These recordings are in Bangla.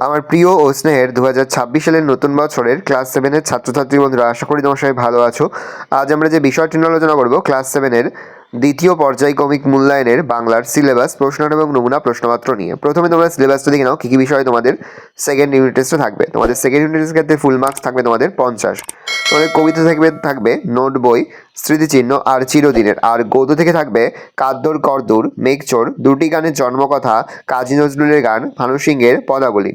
আমার প্রিয় ও স্নেহের 2026 সালের নতুন বছরের ক্লাস 7-এর ছাত্রছাত্রী বন্ধুরা, আশা করি তোমার সবাই ভালো আছো। আজ আমরা যে বিষয়টি নিয়ে আলোচনা করব, ক্লাস 7-এর দ্বিতীয় পর্যায়ক্রমিক মূল্যায়নের বাংলার সিলেবাস, প্রশ্ন এবং নমুনা প্রশ্নপত্র নিয়ে। প্রথমে তোমরা সিলেবাসটা দেখে নাও, কী কী বিষয় তোমাদের সেকেন্ড ইউনিট টেস্টে থাকবে। তোমাদের সেকেন্ড ইউনিট টেস্টের ক্ষেত্রে ফুল মার্কস থাকবে তোমাদের 50। তোমাদের কবিতা থাকবে নোট বই, স্মৃতিচিহ্ন আর চিরদিনের। আর গদ্য থেকে থাকবে কাদ্দর কর্দূর, মেঘচোর, দুটি গানের জন্মকথা, কাজী নজরুলের গান, ভানু সিংহের পদাবলী।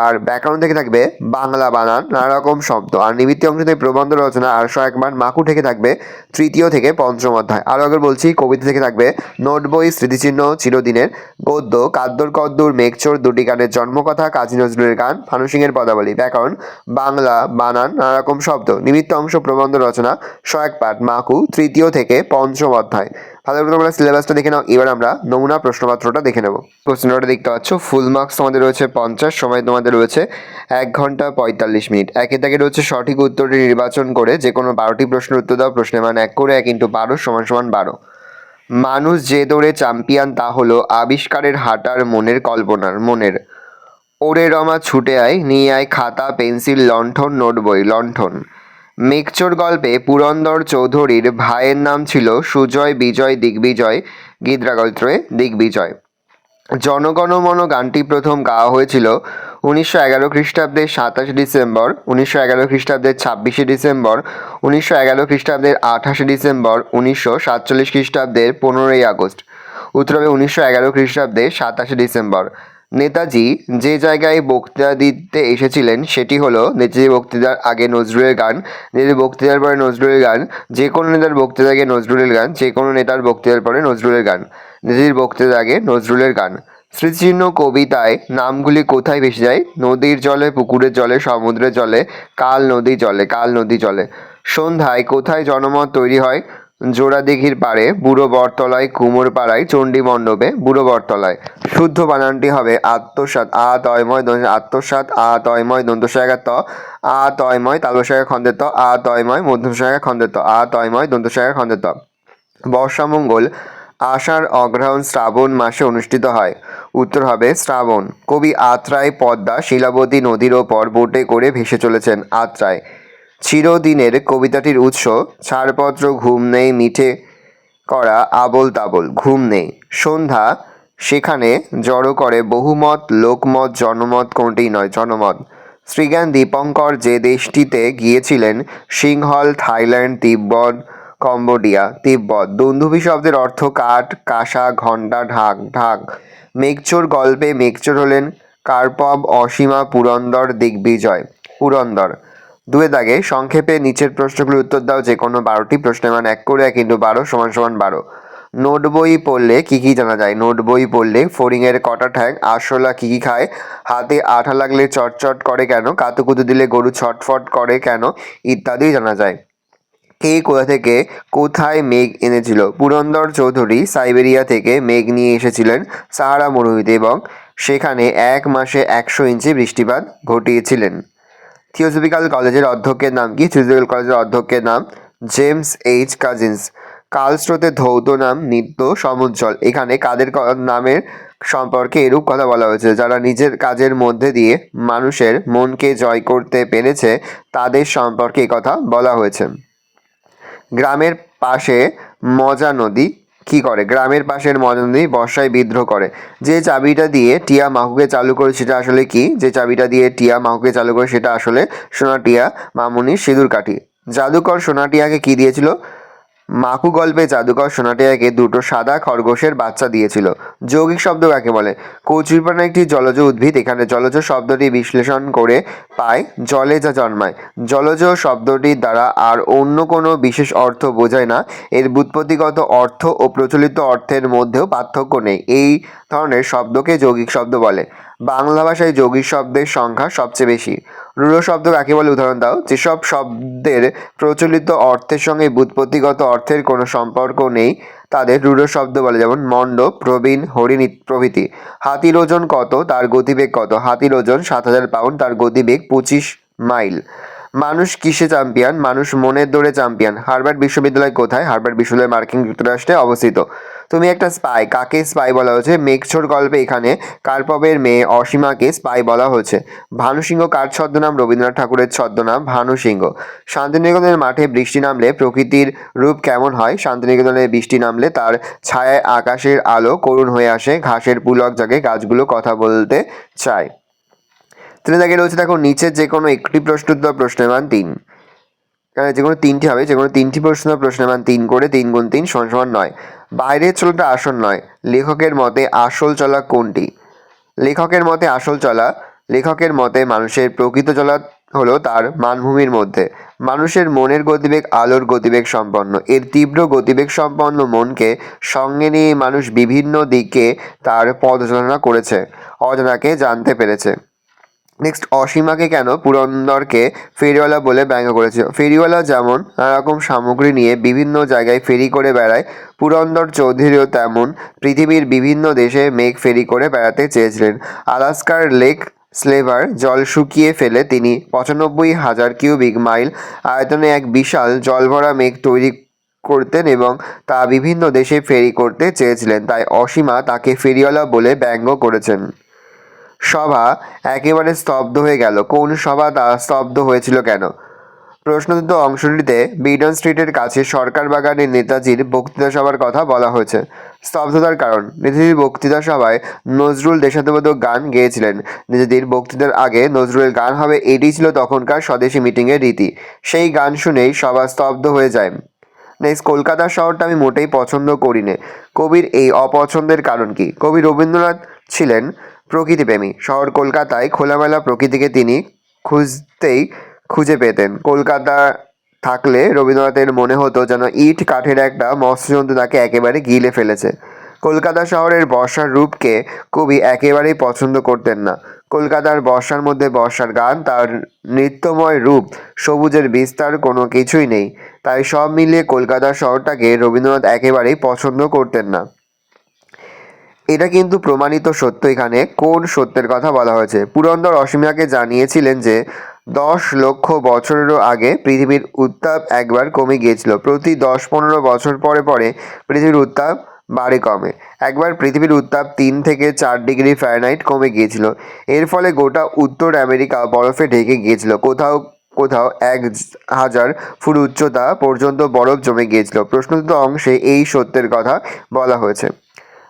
আর ব্যাকরণ থেকে থাকবে বাংলা বানান, নানা রকম শব্দ। আর নিবৃত্তি অংশ থেকে প্রবন্ধ রচনা আর 101 মাকু থেকে থাকবে তৃতীয় থেকে পঞ্চম অধ্যায়। আরও একবার বলছি, কবিতা থেকে থাকবে নোট বই, স্মৃতিচিহ্ন, চিরদিনের। গদ্য কাদ্দর কদ্দুর, মেঘচোর, দুটি গানের জন্মকথা, কাজী নজরুলের গান, ভানু সিংহের পদাবলী। ব্যাকরণ বাংলা বানান, নানা রকম শব্দ। নিবৃত্ত অংশ প্রবন্ধ রচনা, 101 পাঠ মাকু, তৃতীয় থেকে পঞ্চম অধ্যায়। ভালো করে তোমরা সিলেবাসটা দেখে নাও। এবার আমরা নমুনা প্রশ্নপত্রটা দেখে নেব। প্রশ্নটা দেখতে পাচ্ছ, ফুল মার্কস তোমাদের রয়েছে 50, সময় তোমাদের রয়েছে 1 ঘন্টা 45 মিনিট। একে দাগে রয়েছে সঠিক উত্তরটি নির্বাচন করে যে কোনো 12টি প্রশ্নের উত্তর দাও। প্রশ্নের মান 1 করে 1 × 12 = 12। মানুষ যে দৌড়ে চ্যাম্পিয়ন তা হলো আবিষ্কারের হাঁটার মনের কল্পনার মনের। ওরে রমা ছুটে আয়, নিয়ে আয় খাতা পেন্সিল লণ্ঠন নোট বই লণ্ঠন। মেঘচোর গল্পে পুরন্দর চৌধুরীর ভাইয়ের নাম ছিল সুজয় বিজয় দিগ্বিজয়, গীতরাগত্রে দিগ্বিজয়। জনগণমন গানটি প্রথম গাওয়া হয়েছিল 1911 খ্রিস্টাব্দের 27 ডিসেম্বর, 1911 খ্রিস্টাব্দের 26 ডিসেম্বর, 1911 খ্রিস্টাব্দের 28 ডিসেম্বর, 1947 খ্রিস্টাব্দের 15ই আগস্ট। উত্তর হবে 1911 খ্রিস্টাব্দের 27 ডিসেম্বর। নেতাজি যে জায়গায় বক্তৃতা দিতে এসেছিলেন সেটি হলো নেতাজি বক্তৃতার আগে নজরুলের গান, নেতাজি বক্তৃতার পরে নজরুলের গান, যে কোনো নেতার বক্তৃতার আগে নজরুলের গান, যে কোনো নেতার বক্তৃতার পরে নজরুলের গান, নেতাজির বক্তৃতার আগে নজরুলের গান। স্মৃতিচিহ্ন কবিতায় নামগুলি কোথায় ভেসে যায়? নদীর জলে, পুকুরের জলে, সমুদ্রের জলে, কাল নদী জলে, কাল নদী জলে। সন্ধ্যায় কোথায় জনমত তৈরি হয়? জোড়াদিঘির পাড়ে, বুড়ো বটতলায়, কুমোর পাড়ায়, চণ্ডী মণ্ডপে, বুড়ো বটতলায়। শুদ্ধ বানানটি হবে আত্মসাৎ, আ তয়ময় আত্মসাৎ, আ তয়ময় দন্তসায়কা ত, আ তয়ময় তালবসায়কা খন্দের ত, আ তয়ময় মধ্যসায়কা খন্দের ত, আ তয়ময় দন্তসায়কা খন্দের ত। বর্ষামঙ্গল আষাঢ় অগ্রহায়ণ শ্রাবণ মাসে অনুষ্ঠিত হয়। উত্তর হবে শ্রাবণ। কবি আত্রাই পদ্মা শিলাবতী নদীর ওপর বোটে করে ভেসে চলেছেন। আত্রাই। চিরদিনের কবিতাটির উৎস, ছাড়পত্র, ঘুম নেই, মিঠে করা আবোল তাবোল, ঘুম নেই। সন্ধ্যা সেখানে জড়ো করে বহুমত, লোকমত, জনমত কোনটিই নয়, জনমত। শ্রীজ্ঞান দীপঙ্কর যে দেশটিতে গিয়েছিলেন, সিংহল, থাইল্যান্ড, তিব্বত, কম্বোডিয়া। তিব্বত। দুন্দুভি শব্দের অর্থ কাঠ, কাঁসা, ঘণ্টা, ঢাক, ঢাক। মেঘচোর গল্পে মেঘচোর হলেন কার্পভ, অসীমা, পুরন্দর, দিগ্বিজয়। পুরন্দর। দুয়ে দাগে সংক্ষেপে নিচের প্রশ্নগুলোর উত্তর দাও। যে কোনো 12টি প্রশ্নের মান 1 করে 1 × 12 = 12। নোট বই পড়লে কি কি জানা যায়? নোট বই পড়লে ফড়িংয়ের কটা ঠ্যাং, আরশোলা কি কি খায়, হাতে আঠা লাগলে চটচট করে কেন, কাতুকুতু দিলে গরু ছটফট করে কেন, ইত্যাদি জানা যায়। কে কোথা থেকে কোথায় মেঘ এনেছিল? পুরন্দর চৌধুরী সাইবেরিয়া থেকে মেঘ নিয়ে এসেছিলেন সাহারা মরুভূমিতে এবং সেখানে 1 মাসে 100 ইঞ্চি বৃষ্টিপাত ঘটিয়েছিলেন। থিওসফিক্যাল কলেজের অধ্যক্ষের নাম কি? থিওসফিক্যাল কলেজের অধ্যক্ষের নাম জেমস এইচ কাজিন্স। কালস্রোতের ধৌত নাম নিত্য সমুজ্জ্বল। এখানে কাদের নামের সম্পর্কে এরূপ কথা বলা হয়েছে? যারা নিজের কাজের মধ্যে দিয়ে মানুষের মনকে জয় করতে পেরেছে তাদের সম্পর্কে কথা বলা হয়েছে। গ্রামের পাশে মজা নদী কি করে? গ্রামের পাশের মজা নদী বর্ষায় বিদ্রোহ করে। যে চাবিটা দিয়ে টিয়া মাহুকে চালু করে সেটা আসলে কি? যে চাবিটা দিয়ে টিয়া মাহুকে চালু করে সেটা আসলে সোনা টিয়া মামুনির সিঁদুর কাঠি। জাদুকর সোনা টিয়াকে কি দিয়েছিল? মাকু গল্পে জাদুকর সোনাটিয়াকে 2টো সাদা খরগোশের বাচ্চা দিয়েছিল। যৌগিক শব্দ কাকে বলে? কচুরিপানা একটি জলজ উদ্ভিদ। এখানে জলজ শব্দটি বিশ্লেষণ করে পায় জলে যা জন্মায়। জলজ শব্দটির দ্বারা আর অন্য কোনো বিশেষ অর্থ বোঝায় না। এর ব্যুৎপত্তিগত অর্থ ও প্রচলিত অর্থের মধ্যেও পার্থক্য নেই। এই ধরনের শব্দকে যৌগিক শব্দ বলে। বাংলা ভাষায় যৌগিক শব্দের সংখ্যা সবচেয়ে বেশি। রূঢ় শব্দ কাকে বলে? উদাহরণ দাও। যেসব শব্দের প্রচলিত অর্থের সঙ্গে ব্যুৎপত্তিগত অর্থের কোনো সম্পর্ক নেই তাদের রূঢ় শব্দ বলে, যেমন মণ্ড, প্রবীণ, হরিণ প্রভৃতি। হাতির ওজন কত? তার গতিবেগ কত? হাতির ওজন 7000 পাউন্ড, তার গতিবেগ 25 মাইল। মানুষ কিসে চ্যাম্পিয়ন? মানুষ মনের দৌড়ে চ্যাম্পিয়ন। হার্ভার্ড বিশ্ববিদ্যালয় কোথায়? হার্ভার্ড বিশ্ববিদ্যালয় মার্কিন যুক্তরাষ্ট্রে অবস্থিত। তুমি একটা স্পাই। কাকে স্পাই বলা হয়েছে? মেঘছোর গল্পে এখানে কার্পভের মেয়ে অসীমাকে স্পাই বলা হয়েছে। ভানু সিংহ কার ছদ্মনাম? রবীন্দ্রনাথ ঠাকুরের ছদ্মনাম ভানু সিংহ। শান্তিনিকেতনের মাঠে বৃষ্টি নামলে প্রকৃতির রূপ কেমন হয়? শান্তিনিকেতনে বৃষ্টি নামলে তার ছায়ায় আকাশের আলো করুণ হয়ে আসে, ঘাসের পুলক জাগে, গাছগুলো কথা বলতে চায়। তিনি তাকে রয়েছে দেখো নিচের যে কোনো একটি প্রশ্ন উত্তর প্রশ্নের মান 3। যে কোনো তিনটি হবে, যে কোনো তিনটি প্রশ্নের মান 3 করে 3 গুণ 3 সমান 9। বাইরের চলাটা আসল নয়, লেখকের মতে আসল চলা কোনটি? লেখকের মতে মানুষের প্রকৃত চলা হলো তার মানভূমির মধ্যে। মানুষের মনের গতিবেগ আলোর গতিবেগ সম্পন্ন। এর তীব্র গতিবেগ সম্পন্ন মনকে সঙ্গে নিয়ে মানুষ বিভিন্ন দিকে তার পদচালনা করেছে, অজানাকে জানতে পেরেছে। নেক্সট, অসীমাকে কেন পুরন্দরকে ফেরিওয়ালা বলে ব্যঙ্গ করেছে? ফেরিওয়ালা যেমন নানারকম সামগ্রী নিয়ে বিভিন্ন জায়গায় ফেরি করে বেড়ায়, পুরন্দর চৌধুরীও তেমন পৃথিবীর বিভিন্ন দেশে মেঘ ফেরি করে বেড়াতে চেয়েছিলেন। আলাস্কার লেক স্লেভার জল শুকিয়ে ফেলে তিনি 95,000 কিউবিক মাইল আয়তনে এক বিশাল জলভরা মেঘ তৈরি করতেন এবং তা বিভিন্ন দেশে ফেরি করতে চেয়েছিলেন, তাই অসীমা তাকে ফেরিওয়ালা বলে ব্যঙ্গ করেছেন। সভা একেবারে স্তব্ধ হয়ে গেল। কোন সভা তা স্তব্ধ হয়েছিল কেন? প্রশ্নোত্তর অংশটিতে বিডন স্ট্রিটের কাছে সরকার বাগানে নেতাজির বক্তৃতা সভার কথা বলা হয়েছে। স্তব্ধতার কারণ, নেতাজির বক্তৃতা সভায় নজরুল দেশাত্মবোধক গান গেয়েছিলেন। নেতাজির বক্তৃতার আগে নজরুলের গান হবে, এটি ছিল তখনকার স্বদেশী মিটিংয়ের রীতি। সেই গান শুনেই সভা স্তব্ধ হয়ে যায়। নেক্সট, কলকাতা শহরটা আমি মোটেই পছন্দ করি না। কবির এই অপছন্দের কারণ কি? কবি রবীন্দ্রনাথ ছিলেন প্রকৃতিপ্রেমী। শহর কলকাতায় খোলামেলা প্রকৃতিকে তিনি খুঁজে পেতেন। কলকাতা থাকলে রবীন্দ্রনাথের মনে হতো যেন ইট কাঠের একটা মৎস্যজন্তু তাকে একেবারে গিলে ফেলেছে। কলকাতা শহরের বর্ষার রূপকে কবি একেবারেই পছন্দ করতেন না। কলকাতার বর্ষার মধ্যে বর্ষার গান, তার নৃত্যময় রূপ, সবুজের বিস্তার কোনো কিছুই নেই। তাই সব মিলিয়ে কলকাতা শহরটাকে রবীন্দ্রনাথ একেবারেই পছন্দ করতেন না। এটা কিন্তু প্রমাণিত সত্য। এখানে কোন সত্যের কথা বলা হয়েছে? পুরন্দর অসীমাকে জানিয়েছিলেন যে 10 লক্ষ বছরেরও আগে পৃথিবীর উত্তাপ একবার কমে গিয়েছিল। প্রতি 10-15 বছর পরে পরে পৃথিবীর উত্তাপ বাড়ে কমে। একবার পৃথিবীর উত্তাপ 3 থেকে 4 ডিগ্রি ফ্যারেনহাইট কমে গিয়েছিল। এর ফলে গোটা উত্তর আমেরিকা বরফে ঢেকে গিয়েছিল। কোথাও কোথাও 1000 ফুট উচ্চতা পর্যন্ত বরফ জমে গিয়েছিল। প্রশ্নোত্তর অংশে এই সত্যের কথা বলা হয়েছে।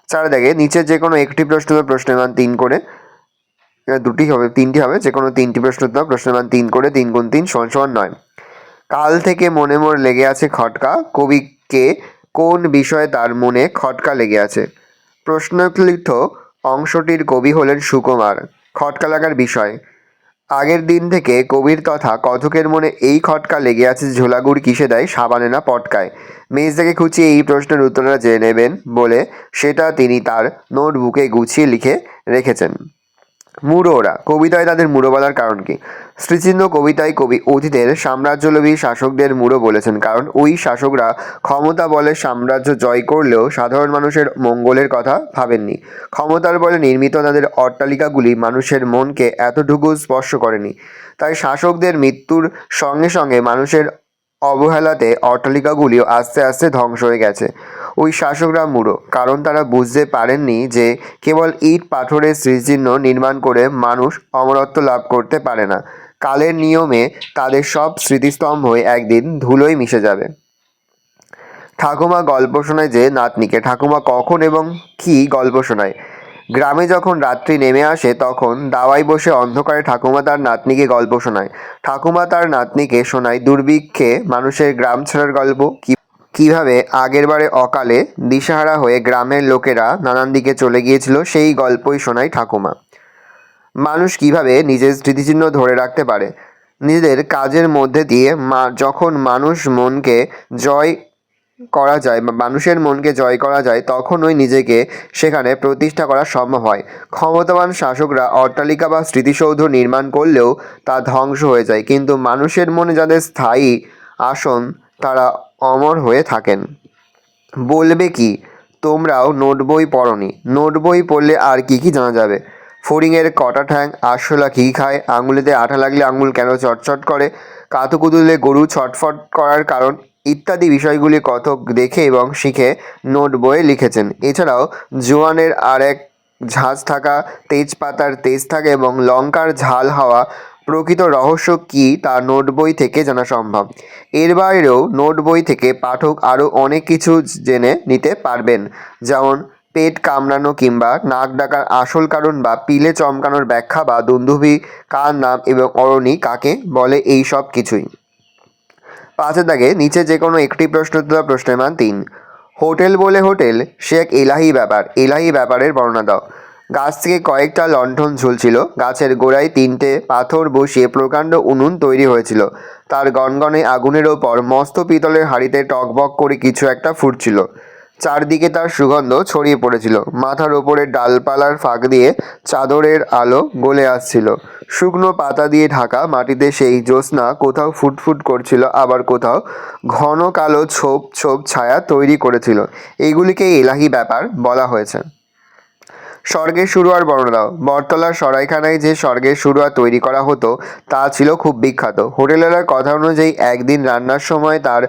4 দাগে নিচে যে কোনো একটি প্রশ্নের মান 3 করে, তিনটি হবে, যে কোনো তিনটি প্রশ্নের মান 3 করে 3 গুণ 3 সমান 9। কাল থেকে মনে মোর লেগে আছে খটকা, কবিকে কোন বিষয়ে তার মনে খটকা লেগে আছে? প্রশ্নলিখিত অংশটির কবি হলেন সুকুমার। খটকা লাগার বিষয়, আগের দিন থেকে কবির তথা কথকের মনে এই খটকা লেগে আছে, ঝোলা গুড় কিসে দেয়, সাবানে না পটকায়। মেজ থেকে খুঁচিয়ে এই প্রশ্নের উত্তরটা জেনে নেবেন বলে সেটা তিনি তার নোটবুকে গুছিয়ে লিখে রেখেছেন। মূঢ় ওরা, কবিতায় তাদের মূঢ় বলার কারণ কি? শ্রীচিহ্ন কবিতায় কবি অতীতের সাম্রাজ্যলোভী শাসকদের মূঢ় বলেছেন, কারণ ওই শাসকরা ক্ষমতা বলে সাম্রাজ্য জয় করলেও সাধারণ মানুষের মঙ্গলের কথা ভাবেননি। ক্ষমতার বলে নির্মিত তাদের অট্টালিকাগুলি মানুষের মনকে এতটুকু স্পর্শ করেনি। তাই শাসকদের মৃত্যুর সঙ্গে সঙ্গে মানুষের অবহেলাতে অট্টালিকাগুলিও আস্তে আস্তে ধ্বংস হয়ে গেছে। ওই শাসকরা মূঢ়, কারণ তারা বুঝতে পারেননি যে কেবল ইট পাথরের স্মৃতিচিহ্ন নির্মাণ করে মানুষ অমরত্ব লাভ করতে পারে না। কালের নিয়মে তাদের সব স্মৃতিস্তম্ভই একদিন ধুলোয় মিশে যাবে। ঠাকুমা গল্প শোনায় যে নাতনিকে। ঠাকুমা কখন এবং কি গল্প শোনায়? গ্রামে যখন রাত্রি নেমে আসে তখন দাওয়ায় বসে অন্ধকারে ঠাকুমা তার নাতনিকে গল্প শোনায়। ঠাকুমা তার নাতনিকে শোনায় দুর্ভিক্ষে মানুষের গ্রাম ছাড়ার গল্প, কিভাবে আগেরবারে অকালে দিশাহারা হয়ে গ্রামের লোকেরা নানান দিকে চলে গিয়েছিল, সেই গল্পই শোনায় ঠাকুমা। মানুষ কিভাবে নিজের স্মৃতিচিহ্ন ধরে রাখতে পারে? নিজেদের কাজের মধ্যে দিয়ে যখন মানুষের মনকে জয় করা যায় তখনই নিজেকে সেখানে প্রতিষ্ঠা করা সম্ভব হয়। ক্ষমতাবান শাসকরা অট্টালিকা বা স্মৃতিসৌধ নির্মাণ করলেও তা ধ্বংস হয়ে যায়, কিন্তু মানুষের মনে যাদের স্থায়ী আসন তারা অমর হয়ে থাকেন। বলবে কি তোমরাও নোট বই পড়োনি? নোট বই পড়লে আর কি কি জানা যাবে? ফড়িংয়ের কটা ঠ্যাং, আরশোলা কী খায়, আঙুলেতে আঠা লাগলে আঙুল কেন চটচট করে, কাতুকুতুলে গরু ছটফট করার কারণ ইত্যাদি বিষয়গুলি কথক দেখে এবং শিখে নোট বইয়ে লিখেছেন। এছাড়াও জোয়ানের আর এক ঝাঁজ থাকা, তেজপাতার তেজ থাকা এবং লঙ্কার ঝাল হওয়া প্রকৃত রহস্য কী তা নোট বই থেকে জানা সম্ভব। এর বাইরেও নোট বই থেকে পাঠক আরও অনেক কিছু জেনে নিতে পারবেন, যেমন পেট কামড়ানো কিংবা নাক ডাকার আসল কারণ বা পিলে চমকানোর ব্যাখ্যা বা দুন্দুভি কার নাম এবং অরণি কাকে বলে, এই সব কিছুই। 5 দাগে নিচে যে কোনো একটি প্রশ্ন দেওয়া প্রশ্নের মান 3। হোটেল বলে হোটেল, সে এক এলাহি ব্যাপার, এলাহি ব্যাপারের বর্ণনা দাও। গাছ থেকে কয়েকটা লণ্ঠন ঝুলছিল, গাছের গোড়ায় 3টে পাথর বসিয়ে প্রকাণ্ড উনুন তৈরি হয়েছিল, তার গনগনে আগুনের ওপর মস্ত পিতলের হাঁড়িতে টকবক করে কিছু একটা ফুটছিল, চারদিকে তার সুগন্ধ ছড়িয়ে পড়েছিল, মাথার ওপরের ডালপালার ফাঁক দিয়ে চাদরের আলো গলে আসছিল, শুকনো পাতা দিয়ে ঢাকা মাটিতে সেই জ্যোৎস্না কোথাও ফুটফুট করছিল, আবার কোথাও ঘন কালো ছোপ ছোপ ছায়া তৈরি করেছিল। এইগুলিকেই এলাহি ব্যাপার বলা হয়েছে। স্বর্গের শুরুয়ার বর্ণনা দাও। বটতলার সরাইখানায় যে স্বর্গের শুরুয়া তৈরি করা হতো তা ছিল খুব বিখ্যাত। হোটেলের কথা অনুযায়ী একদিন রান্নার সময় তার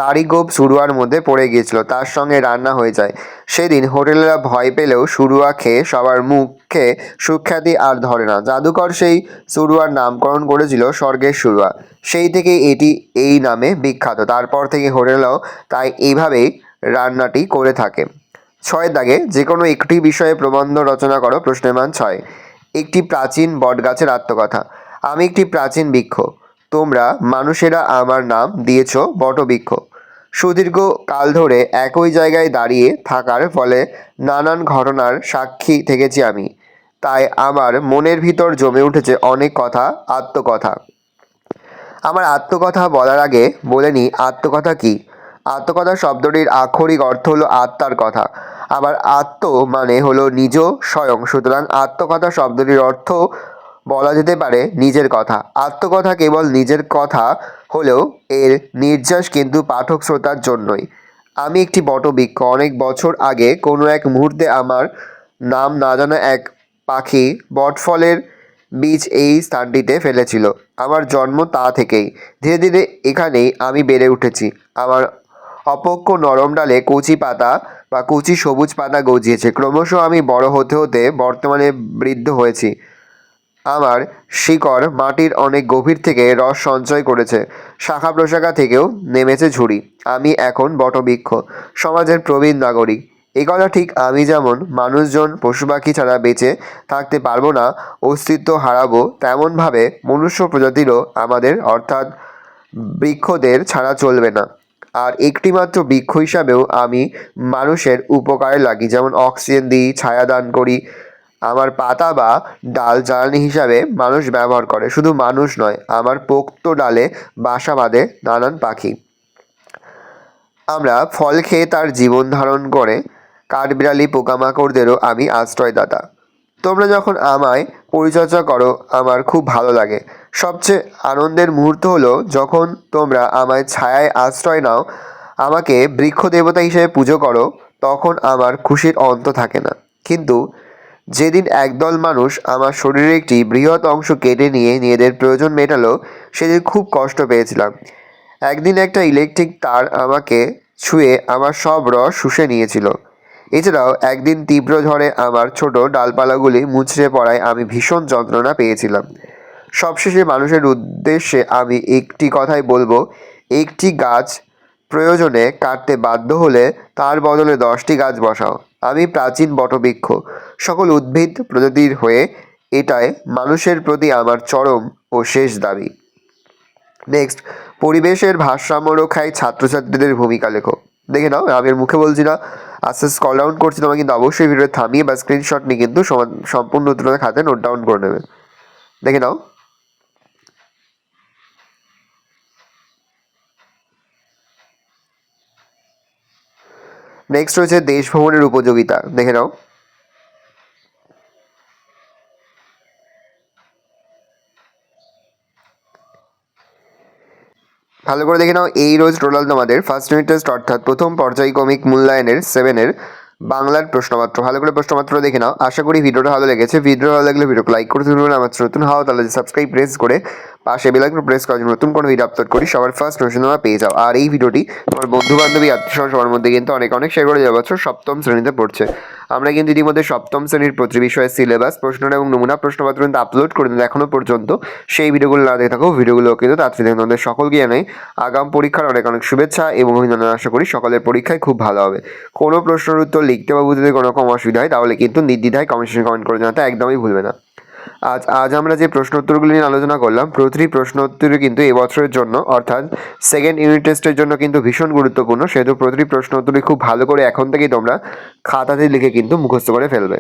দাড়িগোঁফ শুরুয়ার মধ্যে পড়ে গিয়েছিল, তার সঙ্গে রান্না হয়ে যায়। সেদিন হোটেলেরা ভয় পেলেও শুরুয়া খেয়ে সবার মুখে সুখ্যাতি আর ধরে না। জাদুকর সেই শুরুয়ার নামকরণ করেছিল স্বর্গের শুরুয়া, সেই থেকে এটি এই নামে বিখ্যাত। তারপর থেকে হোটেলেও তাই এইভাবেই রান্নাটি করে থাকে। 6 দাগে যে কোনো একটি বিষয়ে প্রবন্ধ রচনা করো প্রশ্নের মান 6। একটি প্রাচীন বটগাছের আত্মকথা। আমি একটি প্রাচীন বৃক্ষ, তোমরা মানুষেরা আমার নাম দিয়েছ বটবৃক্ষ। সুদীর্ঘ কাল ধরে একই জায়গায় দাঁড়িয়ে থাকার ফলে নানান ঘটনার সাক্ষী থেকেছি আমি, তাই আমার মনের ভিতর জমে উঠেছে অনেক কথা, আত্মকথা। আমার আত্মকথা বলার আগে বলে নিই আত্মকথা কী। আত্মকথা শব্দটির আক্ষরিক অর্থ হলো আত্মার কথা, আবার আত্ম মানে হলো নিজ, স্বয়ং। সুতরাং আত্মকথা শব্দটির অর্থ বলা যেতে পারে নিজের কথা। আত্মকথা কেবল নিজের কথা হলেও এর নির্যাস কিন্তু পাঠক শ্রোতার জন্যই। আমি একটি বটবৃক্ষ। অনেক বছর আগে কোনো এক মুহূর্তে আমার নাম না জানা এক পাখি বটফলের বীজ এই স্থানটিতে ফেলেছিল। আমার জন্ম তা থেকেই। ধীরে ধীরে এখানেই আমি বেড়ে উঠেছি। আমার অপক্ষ নরম ডালে কচি পাতা বা কচি সবুজ পাতা গজিয়েছে। ক্রমশ আমি বড় হতে হতে বর্তমানে বৃদ্ধ হয়েছি। আমার শিকড় মাটির অনেক গভীর থেকে রস সঞ্চয় করেছে, শাখা প্রশাখা থেকেও নেমেছে ঝুড়ি। আমি এখন বটবৃক্ষ, সমাজের প্রবীণ নাগরিক। এই কথা ঠিক। আমি যেমন মানুষজন পশু পাখি ছাড়া বেঁচে থাকতে পারবো না, অস্তিত্ব হারাবো, তেমনভাবে মনুষ্য প্রজাতিরও আমাদের অর্থাৎ বৃক্ষদের ছাড়া চলবে না। আর একটিমাত্র বৃক্ষ হিসাবেও আমি মানুষের উপকারে লাগি, যেমন অক্সিজেন দিই, ছায়া দান করি। আমার পাতা বা ডাল জ্বালানি হিসাবে মানুষ ব্যবহার করে। শুধু মানুষ নয়, আমার পোক্ত ডালে বাসা বাঁধে নানান পাখি। আমরা ফল খেয়ে তার জীবন ধারণ করে কাঠবিড়ালি পোকামাকড়দেরও আমি আশ্রয়দাতা। তোমরা যখন আমায় পরিচর্যা করো আমার খুব ভালো লাগে। সবচেয়ে আনন্দের মুহূর্ত হলো যখন তোমরা আমায় ছায়ায় আশ্রয় নাও, আমাকে বৃক্ষ দেবতা হিসেবে পুজো করো, তখন আমার খুশির অন্ত থাকে না। কিন্তু যেদিন একদল মানুষ আমার শরীরের একটি বৃহৎ অংশ কেটে নিয়ে নিজেদের প্রয়োজন মেটালো, সেদিন খুব কষ্ট পেয়েছিলাম। একদিন একটা ইলেকট্রিক তার আমাকে ছুঁয়ে আমার সব রস শুষে নিয়েছিল। এছাড়াও একদিন তীব্র ঝড়ে আমার ছোট ডালপালাগুলি মুচড়ে পড়ায় আমি ভীষণ যন্ত্রণা পেয়েছিলাম। সবশেষে মানুষের উদ্দেশ্যে আমি একটি কথাই বলবো, একটি গাছ প্রয়োজনে কাটতে বাধ্য হলে তার বদলে 10টি গাছ বসাও। আমি প্রাচীন বটবৃক্ষ, সকল উদ্ভিদ প্রজাতির হয়ে এটাই মানুষের প্রতি আমার চরম ও শেষ দাবি। নেক্সট, পরিবেশের ভারসাম্য রক্ষায় ছাত্রছাত্রীদের ভূমিকা লেখো। দেখে নাও, আমি এর মুখে বলছি না, আস্তে স্ক্রল ডাউন করছি, তোমাকে কিন্তু অবশ্যই ভিডিও থামিয়ে বা স্ক্রিনশট নিয়ে কিন্তু সম্পূর্ণ উত্তরটা খাতে নোট ডাউন করে নেবে। দেখে নাও। নেক্সট রয়েছে দেশ ভ্রমণের উপযোগিতা। দেখে নাও। ভালো করে দেখে নাও। এই রোজ টোটাল তোমাদের ফার্স্ট ইউনিট টেস্ট অর্থাৎ প্রথম পর্যায়ক্রমিক মূল্যায়নের 7-এর বাংলার প্রশ্নপত্র। ভালো করে প্রশ্নপত্র দেখে নাও। আশা করি ভিডিওটা ভালো লেগেছে। ভিডিও ভালো লাগলে ভিডিওকে লাইক করতে ভুলবেন না। আমার নতুন হও তাহলে সাবস্ক্রাইব প্রেস করে পাশে বেল আইকন প্রেস করার জন্য নতুন কোনো ভিডিও আপলোড করি সবার ফার্স্ট নোটিফিকেশন তোমরা পেয়ে যাও। আর এই ভিডিওটি তোমার বন্ধু বান্ধবী আত্মীয় সবার মধ্যে কিন্তু অনেক শেয়ার করে যাওয়া বছর সপ্তম শ্রেণীতে পড়ছে। আমরা কিন্তু ইতিমধ্যে সপ্তম শ্রেণীর প্রতি বিষয়ের সিলেবাস প্রশ্ন এবং নমুনা প্রশ্নপত্র কিন্তু আপলোড করে দিন এখনো পর্যন্ত। সেই ভিডিওগুলো না দেখে থাকো, ভিডিওগুলো কিন্তু তাড়াতাড়ি দেখে তোমাদের সকলকে জানাই আগাম পরীক্ষার অনেক শুভেচ্ছা এবং অভিনন্দন। আশা করি সকলের পরীক্ষায় খুব ভালো হবে। কোনো প্রশ্নের উত্তর লিখতে বা বুঝতে কোনো রকম অসুবিধা হয় তাহলে কিন্তু নির্দ্বিধায় কমেন্ট করে জানাতে একদমই ভুলবে না। আজ আমরা যে প্রশ্ন উত্তরগুলি নিয়ে আলোচনা করলাম, প্রতিটি প্রশ্ন উত্তরই কিন্তু এবছরের জন্য অর্থাৎ সেকেন্ড ইউনিট টেস্টের জন্য কিন্তু ভীষণ গুরুত্বপূর্ণ। সেহেতু প্রতিটি প্রশ্ন উত্তরই খুব ভালো করে এখন থেকেই তোমরা খাতাতে লিখে কিন্তু মুখস্থ করে ফেলবে।